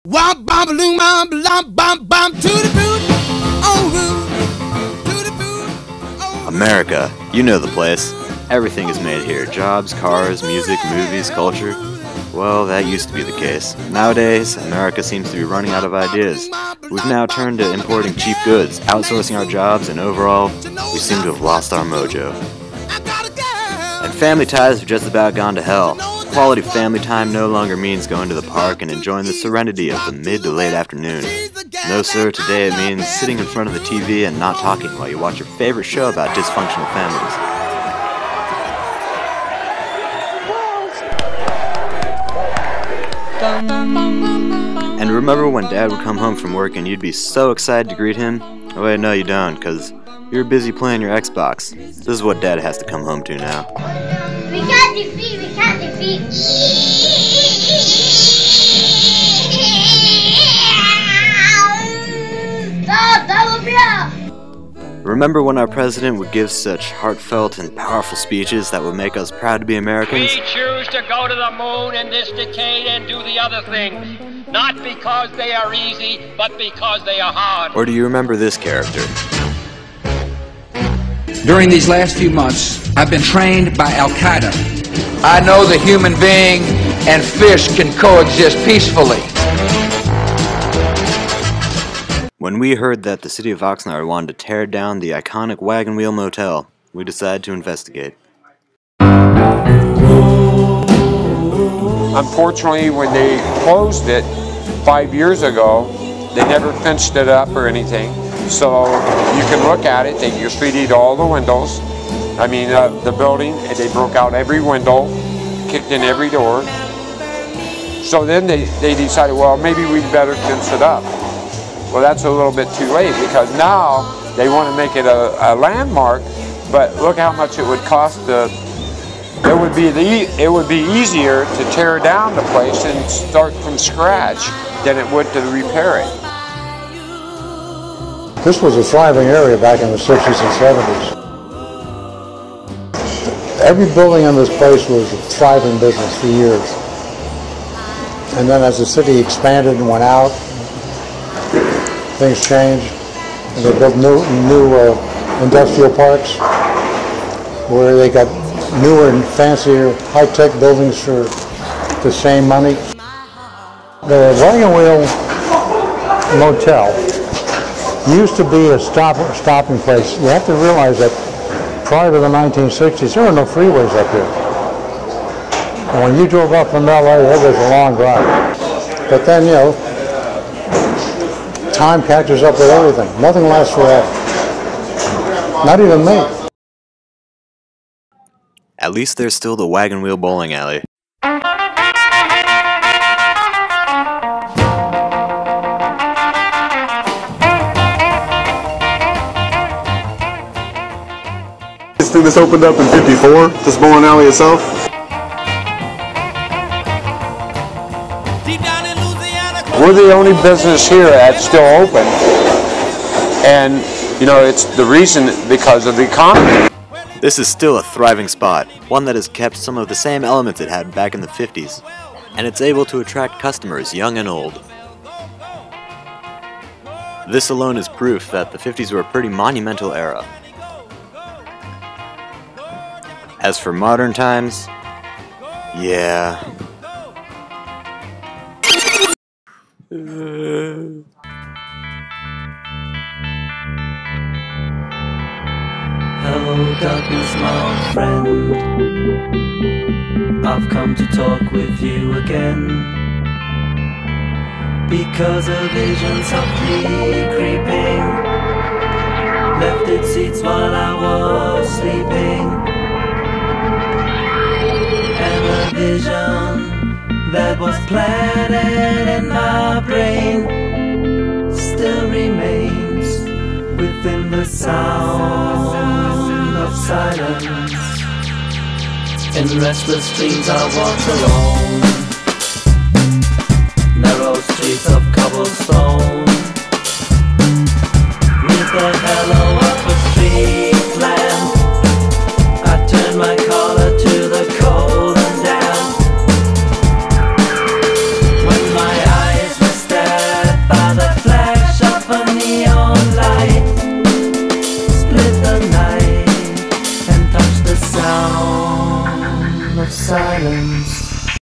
Womp bom balloon bom bom bom bom to the boot. Oh boot. To the boot. Oh. America, you know the place. Everything is made here. Jobs, cars, music, movies, culture. Well, that used to be the case. Nowadays, America seems to be running out of ideas. We've now turned to importing cheap goods, outsourcing our jobs, and overall, we seem to have lost our mojo. And family ties have just about gone to hell. Quality family time no longer means going to the park and enjoying the serenity of the mid to late afternoon. No sir, today it means sitting in front of the TV and not talking while you watch your favorite show about dysfunctional families. And remember when Dad would come home from work and you'd be so excited to greet him? Oh wait, no you don't, because you're busy playing your Xbox. This is what Dad has to come home to now. We can't defeat. Remember when our president would give such heartfelt and powerful speeches that would make us proud to be Americans? We choose to go to the moon in this decade and do the other things, not because they are easy, but because they are hard. Or do you remember this character? During these last few months, I've been trained by Al-Qaeda. I know the human being and fish can coexist peacefully. When we heard that the city of Oxnard wanted to tear down the iconic Wagon Wheel Motel, we decided to investigate. Unfortunately, when they closed it 5 years ago, they never fenced it up or anything. So you can look at it, they graffitied all the windows. I mean, the building, and they broke out every window, kicked in every door. So then they decided, well, maybe we'd better fence it up. Well, that's a little bit too late, because now they want to make it a landmark, but look how much it would cost it would be easier to tear down the place and start from scratch than it would to repair it. This was a thriving area back in the 60s and 70s. Every building in this place was a thriving business for years. And then as the city expanded and went out, things changed, and they built new industrial parks where they got newer and fancier high-tech buildings for the same money. The Wagon Wheel Motel used to be a stopping place. You have to realize that prior to the 1960s, there were no freeways up here. And when you drove up from LA, it was a long drive. But then, you know, time catches up with everything. Nothing lasts forever. Not even me. At least there's still the Wagon Wheel Bowling Alley. This thing that's opened up in '54, this bowling alley itself. We're the only business here that's still open, and you know, it's the reason because of the economy. This is still a thriving spot, one that has kept some of the same elements it had back in the 50s, and it's able to attract customers young and old. This alone is proof that the 50s were a pretty monumental era. As for modern times, yeah. Hello darkness, my old friend, I've come to talk with you again, because a vision softly creeping left its seats while I was sleeping, and a vision that was planted in my brain still remains within the sound of silence. In restless dreams I walk alone, narrow streets of cobblestone, with the hello of a street lamp. I turn my collar to the cold and damp. When my eyes were staring of silence.